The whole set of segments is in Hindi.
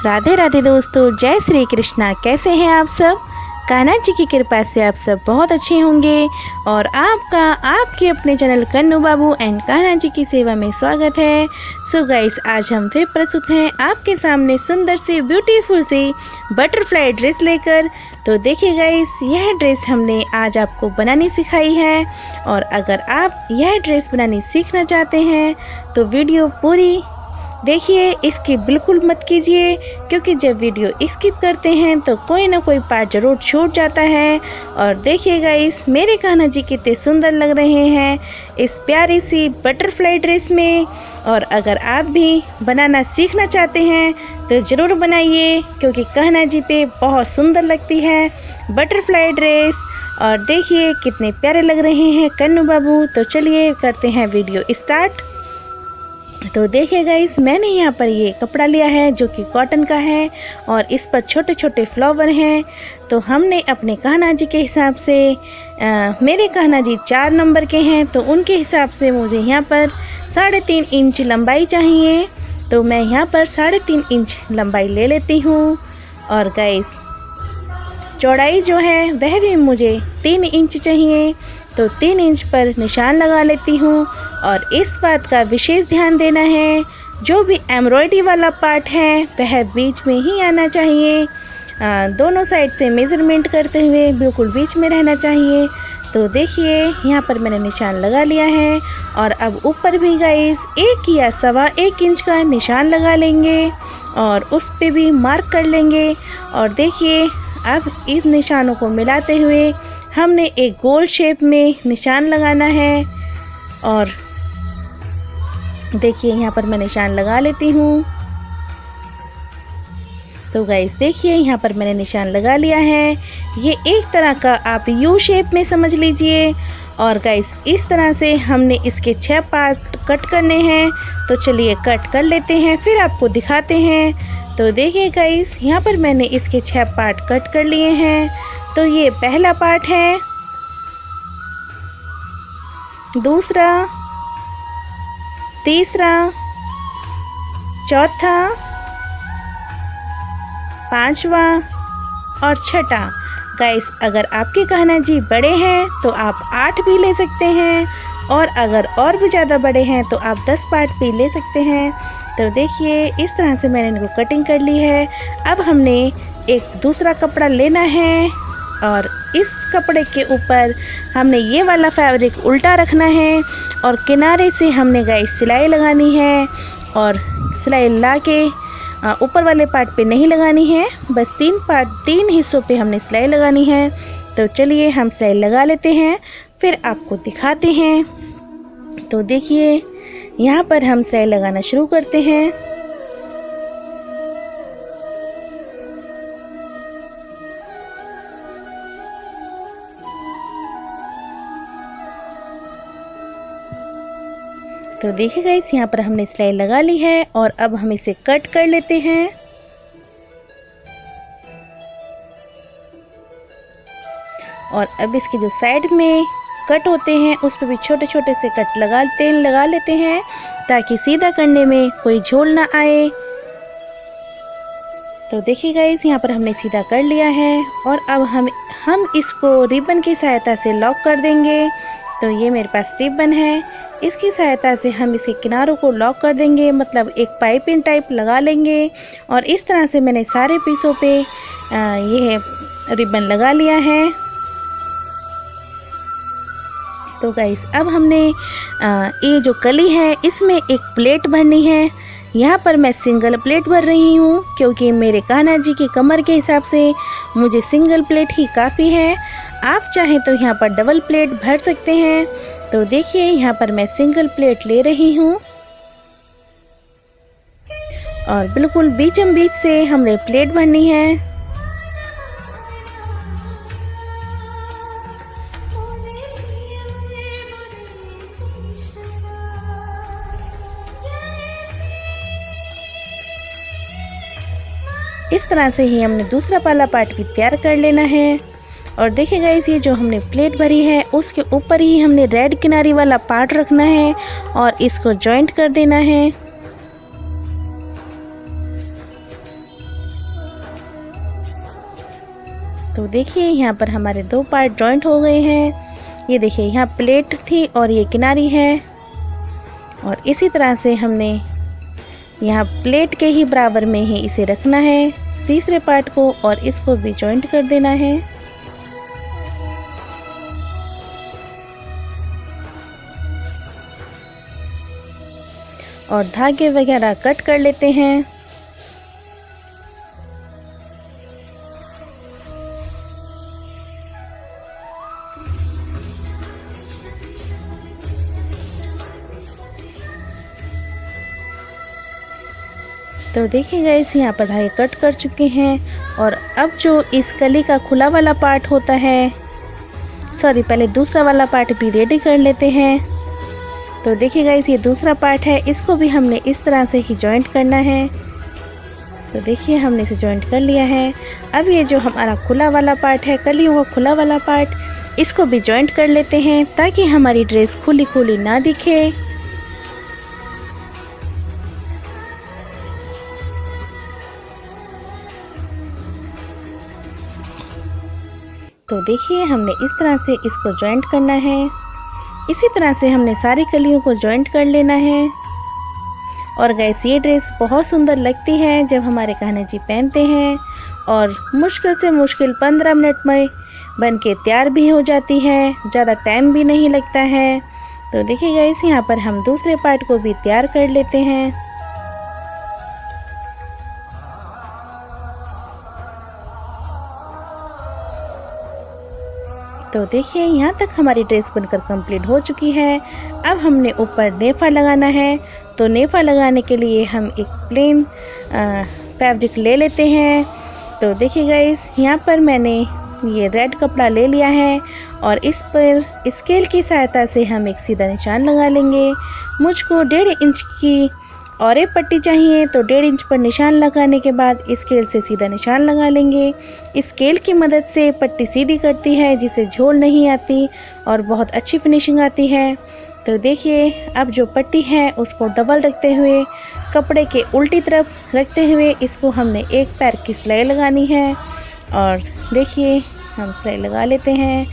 राधे राधे दोस्तों, जय श्री कृष्णा। कैसे हैं आप सब? कान्हा जी की कृपा से आप सब बहुत अच्छे होंगे और आपका आपके अपने चैनल कन्नू बाबू एंड कान्हा जी की सेवा में स्वागत है। सो गाइस, आज हम फिर प्रस्तुत हैं आपके सामने सुंदर सी ब्यूटीफुल सी बटरफ्लाई ड्रेस लेकर। तो देखिए गाइस, यह ड्रेस हमने आज आपको बनानी सिखाई है और अगर आप यह ड्रेस बनानी सीखना चाहते हैं तो वीडियो पूरी देखिए, इसकी बिल्कुल मत कीजिए, क्योंकि जब वीडियो स्किप करते हैं तो कोई ना कोई पार्ट जरूर छूट जाता है। और देखिए गाइस, मेरे कान्हा जी कितने सुंदर लग रहे हैं इस प्यारी सी बटरफ्लाई ड्रेस में। और अगर आप भी बनाना सीखना चाहते हैं तो ज़रूर बनाइए, क्योंकि कान्हा जी पे बहुत सुंदर लगती है बटरफ्लाई ड्रेस। और देखिए कितने प्यारे लग रहे हैं कन्नू बाबू। तो चलिए करते हैं वीडियो स्टार्ट। तो देखिए गाइस, मैंने यहाँ पर ये कपड़ा लिया है जो कि कॉटन का है और इस पर छोटे छोटे फ्लावर हैं। तो हमने अपने कान्हा जी के हिसाब से मेरे कान्हा जी 4 नंबर के हैं, तो उनके हिसाब से मुझे यहाँ पर 3.5 इंच लंबाई चाहिए। तो मैं यहाँ पर 3.5 इंच लंबाई ले लेती हूँ। और गाइस, चौड़ाई जो है वह भी मुझे 3 इंच चाहिए, तो 3 इंच पर निशान लगा लेती हूँ। और इस बात का विशेष ध्यान देना है, जो भी एम्ब्रॉयडरी वाला पार्ट है वह बीच में ही आना चाहिए। दोनों साइड से मेज़रमेंट करते हुए बिल्कुल बीच में रहना चाहिए। तो देखिए, यहाँ पर मैंने निशान लगा लिया है और अब ऊपर भी गाइस 1 या 1.25 इंच का निशान लगा लेंगे और उस पे भी मार्क कर लेंगे। और देखिए, अब इन निशानों को मिलाते हुए हमने एक गोल शेप में निशान लगाना है। और देखिए, यहाँ पर मैं निशान लगा लेती हूँ। तो गाइस देखिए, यहाँ पर मैंने निशान लगा लिया है। ये एक तरह का आप यू शेप में समझ लीजिए। और गाइस, इस तरह से हमने इसके 6 पार्ट कट करने हैं। तो चलिए कट कर लेते हैं, फिर आपको दिखाते हैं। तो देखिए गाइस, यहाँ पर मैंने इसके 6 पार्ट कट कर लिए हैं। तो ये पहला पार्ट है, दूसरा, तीसरा, चौथा, 5वां और 6ठा। गाइस, अगर आपके कान्हा जी बड़े हैं तो आप 8 भी ले सकते हैं, और अगर और भी ज़्यादा बड़े हैं तो आप 10 पार्ट भी ले सकते हैं। तो देखिए, इस तरह से मैंने इनको कटिंग कर ली है। अब हमने एक दूसरा कपड़ा लेना है और इस कपड़े के ऊपर हमने ये वाला फैब्रिक उल्टा रखना है और किनारे से हमने गाइस सिलाई लगानी है। और सिलाई ला के ऊपर वाले पार्ट पे नहीं लगानी है, बस 3 हिस्सों पे हमने सिलाई लगानी है। तो चलिए हम सिलाई लगा लेते हैं, फिर आपको दिखाते हैं। तो देखिए, यहाँ पर हम सिलाई लगाना शुरू करते हैं। तो देखिए गाइस, यहाँ पर हमने सिलाई लगा ली है और अब हम इसे कट कर लेते हैं। और अब इसके जो साइड में कट होते हैं उस पर भी छोटे छोटे से कट लगा लेते हैं, ताकि सीधा करने में कोई झोल ना आए। तो देखिए गाइस, यहाँ पर हमने सीधा कर लिया है और अब हम इसको रिबन की सहायता से लॉक कर देंगे। तो ये मेरे पास रिबन है, इसकी सहायता से हम इसके किनारों को लॉक कर देंगे, मतलब एक पाइपिंग टाइप लगा लेंगे। और इस तरह से मैंने सारे पीसों पे ये रिबन लगा लिया है। तो गाइस, अब हमने ये जो कली है इसमें एक प्लेट भरनी है। यहाँ पर मैं सिंगल प्लेट भर रही हूँ, क्योंकि मेरे कान्हा जी की कमर के हिसाब से मुझे सिंगल प्लेट ही काफ़ी है। आप चाहें तो यहाँ पर डबल प्लेट भर सकते हैं। तो देखिए, यहाँ पर मैं सिंगल प्लेट ले रही हूँ और बिल्कुल बीचों बीच से हमने प्लेट भरनी है। इस तरह से ही हमने दूसरा वाला पार्ट भी तैयार कर लेना है। और देखिए गाइस, ये जो हमने प्लेट भरी है उसके ऊपर ही हमने रेड किनारी वाला पार्ट रखना है और इसको जॉइंट कर देना है। तो देखिए यहाँ पर हमारे 2 पार्ट जॉइंट हो गए हैं। ये देखिए यहाँ प्लेट थी और ये किनारी है, और इसी तरह से हमने यहाँ प्लेट के ही बराबर में ही इसे रखना है तीसरे पार्ट को, और इसको भी जॉइंट कर देना है। और धागे वगैरह कट कर लेते हैं। तो देखिए गाइस यहाँ पर धागे कट कर चुके हैं, और अब जो इस कली का खुला वाला पार्ट होता है, सॉरी पहले दूसरा वाला पार्ट भी रेडी कर लेते हैं। तो देखिए गाइस ये दूसरा पार्ट है, इसको भी हमने इस तरह से ही जॉइंट करना है। तो देखिए हमने इसे जॉइंट कर लिया है। अब ये जो हमारा खुला वाला पार्ट है, कलियों का खुला वाला पार्ट, इसको भी जॉइंट कर लेते हैं ताकि हमारी ड्रेस खुली खुली ना दिखे। तो देखिए हमने इस तरह से इसको जॉइंट करना है। इसी तरह से हमने सारी कलियों को जॉइंट कर लेना है। और गाइस ये ड्रेस बहुत सुंदर लगती है जब हमारे कान्हा जी पहनते हैं, और मुश्किल से मुश्किल 15 मिनट में बन के तैयार भी हो जाती है, ज़्यादा टाइम भी नहीं लगता है। तो देखिए गाइस यहाँ पर हम दूसरे पार्ट को भी तैयार कर लेते हैं। तो देखिए यहाँ तक हमारी ड्रेस बनकर कंप्लीट हो चुकी है। अब हमने ऊपर नेफा लगाना है। तो नेफा लगाने के लिए हम एक प्लेन फैब्रिक ले लेते हैं। तो देखिए गाइस यहाँ पर मैंने ये रेड कपड़ा ले लिया है, और इस पर स्केल की सहायता से हम एक सीधा निशान लगा लेंगे। मुझको 1.5 इंच की और एक पट्टी चाहिए, तो 1.5 इंच पर निशान लगाने के बाद स्केल से सीधा निशान लगा लेंगे। स्केल की मदद से पट्टी सीधी करती है, जिससे झोल नहीं आती और बहुत अच्छी फिनिशिंग आती है। तो देखिए अब जो पट्टी है उसको डबल रखते हुए, कपड़े के उल्टी तरफ रखते हुए, इसको हमने एक पैर की सिलाई लगानी है। और देखिए हम सिलाई लगा लेते हैं।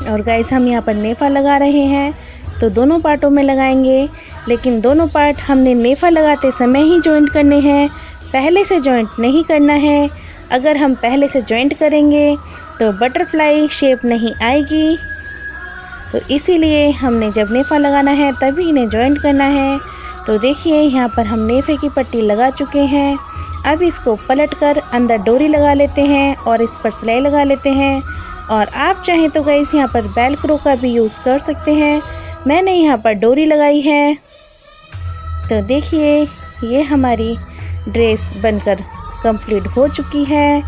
और गाइस हम यहाँ पर नेफा लगा रहे हैं, तो दोनों पार्टों में लगाएंगे, लेकिन दोनों पार्ट हमने नेफा लगाते समय ही जॉइंट करने हैं, पहले से जॉइंट नहीं करना है। अगर हम पहले से जॉइंट करेंगे तो बटरफ्लाई शेप नहीं आएगी। तो इसीलिए हमने जब नेफा लगाना है तभी इन्हें जॉइंट करना है। तो देखिए यहाँ पर हम नेफे की पट्टी लगा चुके हैं। अब इसको पलटकर अंदर डोरी लगा लेते हैं और इस पर सिलाई लगा लेते हैं। और आप चाहें तो गाइस यहाँ पर वेलक्रो का भी यूज़ कर सकते हैं। मैंने यहाँ पर डोरी लगाई है। तो देखिए ये हमारी ड्रेस बनकर कंप्लीट हो चुकी है।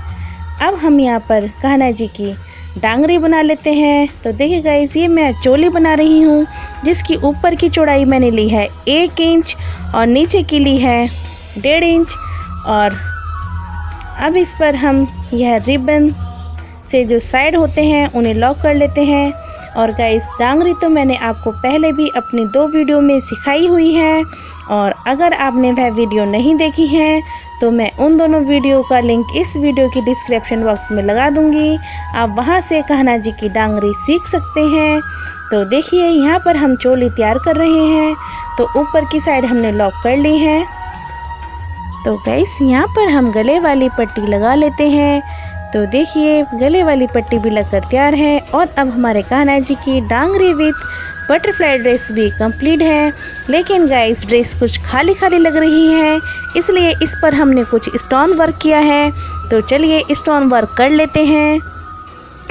अब हम यहाँ पर कान्हा जी की डांगरी बना लेते हैं। तो देखिए गाइस ये मैं चोली बना रही हूँ, जिसकी ऊपर की चौड़ाई मैंने ली है 1 इंच और नीचे की ली है 1.5 इंच। और अब इस पर हम यह रिबन से जो साइड होते हैं उन्हें लॉक कर लेते हैं। और गाइस डांगरी तो मैंने आपको पहले भी अपनी 2 वीडियो में सिखाई हुई है, और अगर आपने वह वीडियो नहीं देखी है तो मैं उन दोनों वीडियो का लिंक इस वीडियो की डिस्क्रिप्शन बॉक्स में लगा दूंगी। आप वहां से कान्हा जी की डांगरी सीख सकते हैं। तो देखिए यहाँ पर हम चोली तैयार कर रहे हैं। तो ऊपर की साइड हमने लॉक कर ली है। तो गाइस यहाँ पर हम गले वाली पट्टी लगा लेते हैं। तो देखिए गले वाली पट्टी भी लगकर तैयार है। और अब हमारे कान्हा जी की डांगरी विथ बटरफ्लाई ड्रेस भी कंप्लीट है। लेकिन गाइस ड्रेस कुछ खाली खाली लग रही है, इसलिए इस पर हमने कुछ स्टोन वर्क किया है। तो चलिए स्टोन वर्क कर लेते हैं।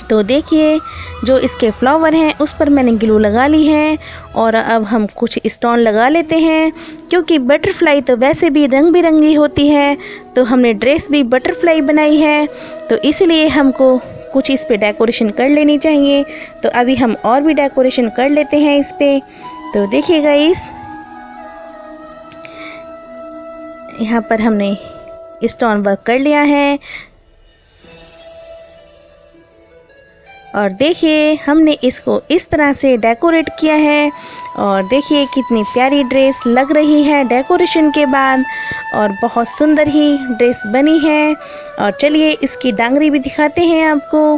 तो देखिए जो इसके फ्लावर हैं उस पर मैंने ग्लू लगा ली है, और अब हम कुछ स्टोन लगा लेते हैं। क्योंकि बटरफ्लाई तो वैसे भी रंग बिरंगी होती है, तो हमने ड्रेस भी बटरफ्लाई बनाई है, तो इसलिए हमको कुछ इस पे डेकोरेशन कर लेनी चाहिए। तो अभी हम और भी डेकोरेशन कर लेते हैं इस पे। तो देखिए गाइस यहाँ पर हमने स्टोन वर्क कर लिया है। और देखिए हमने इसको इस तरह से डेकोरेट किया है और देखिए कितनी प्यारी ड्रेस लग रही है डेकोरेशन के बाद और बहुत सुंदर ही ड्रेस बनी है। और चलिए इसकी डांगरी भी दिखाते हैं आपको।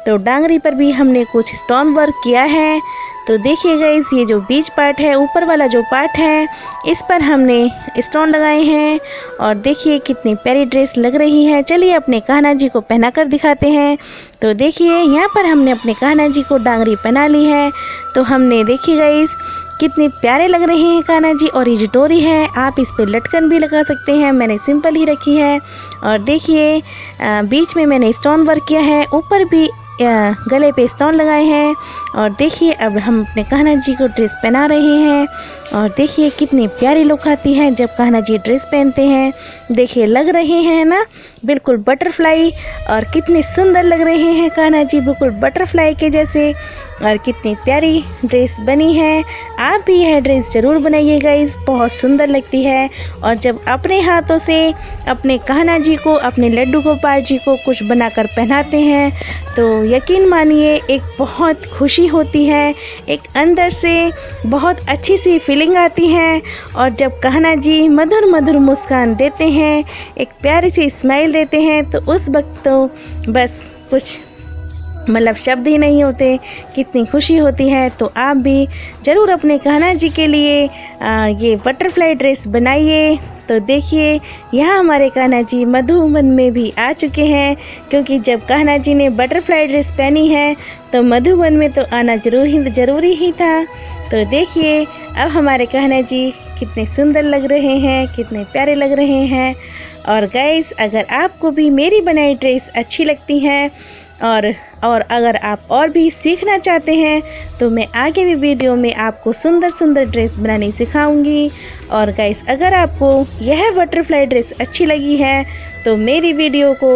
तो डांगरी पर भी हमने कुछ स्टोन वर्क किया है। तो देखिए गाइस ये जो बीच पार्ट है, ऊपर वाला जो पार्ट है, इस पर हमने स्टोन लगाए हैं और देखिए कितनी प्यारी ड्रेस लग रही है। चलिए अपने कान्हा जी को पहना कर दिखाते हैं। तो देखिए यहाँ पर हमने अपने कान्हा जी को डांगरी पहना ली है। तो हमने देखिए गाइस कितने प्यारे लग रहे हैं कान्हा जी। और ये जो डोरी है आप इस पर लटकन भी लगा सकते हैं, मैंने सिंपल ही रखी है। और देखिए बीच में मैंने स्टोन वर्क किया है, ऊपर भी गले पे स्टोन लगाए हैं। और देखिए अब हम अपने कान्हा जी को ड्रेस पहना रहे हैं और देखिए कितनी प्यारी लुक आती है जब कान्हा जी ड्रेस पहनते हैं। देखिए लग रहे हैं ना बिल्कुल बटरफ्लाई, और कितने सुंदर लग रहे हैं कान्हा जी बिल्कुल बटरफ्लाई के जैसे। और कितनी प्यारी ड्रेस बनी है। आप भी यह ड्रेस ज़रूर बनाइएगा, इस बहुत सुंदर लगती है। और जब अपने हाथों से अपने कान्हा जी को, अपने लड्डू गोपाल जी को कुछ बनाकर पहनाते हैं तो यकीन मानिए एक बहुत खुशी होती है, एक अंदर से बहुत अच्छी सी फीलिंग आती है। और जब कान्हा जी मधुर मधुर मुस्कान देते हैं, एक प्यारी सी स्माइल देते हैं, तो उस वक्त तो बस कुछ मतलब शब्द ही नहीं होते, कितनी खुशी होती है। तो आप भी ज़रूर अपने कान्हा जी के लिए ये बटरफ्लाई ड्रेस बनाइए। तो देखिए यहाँ हमारे कान्हा जी मधुबन में भी आ चुके हैं, क्योंकि जब कान्हा जी ने बटरफ्लाई ड्रेस पहनी है तो मधुबन में तो आना ज़रूरी ही था। तो देखिए अब हमारे कान्हा जी कितने सुंदर लग रहे हैं, कितने प्यारे लग रहे हैं। और गाइस अगर आपको भी मेरी बनाई ड्रेस अच्छी लगती है और अगर आप और भी सीखना चाहते हैं तो मैं आगे भी वीडियो में आपको सुंदर सुंदर ड्रेस बनानी सिखाऊंगी। और गाइस अगर आपको यह बटरफ्लाई ड्रेस अच्छी लगी है तो मेरी वीडियो को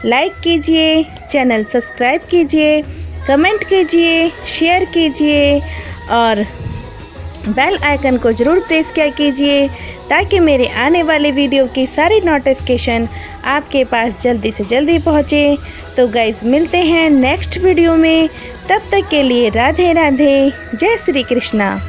लाइक कीजिए, चैनल सब्सक्राइब कीजिए, कमेंट कीजिए, शेयर कीजिए और बेल आइकन को ज़रूर प्रेस किया कीजिए, ताकि मेरे आने वाले वीडियो की सारी नोटिफिकेशन आपके पास जल्दी से जल्दी पहुँचे। तो गाइज़ मिलते हैं नेक्स्ट वीडियो में, तब तक के लिए राधे राधे, जय श्री कृष्णा।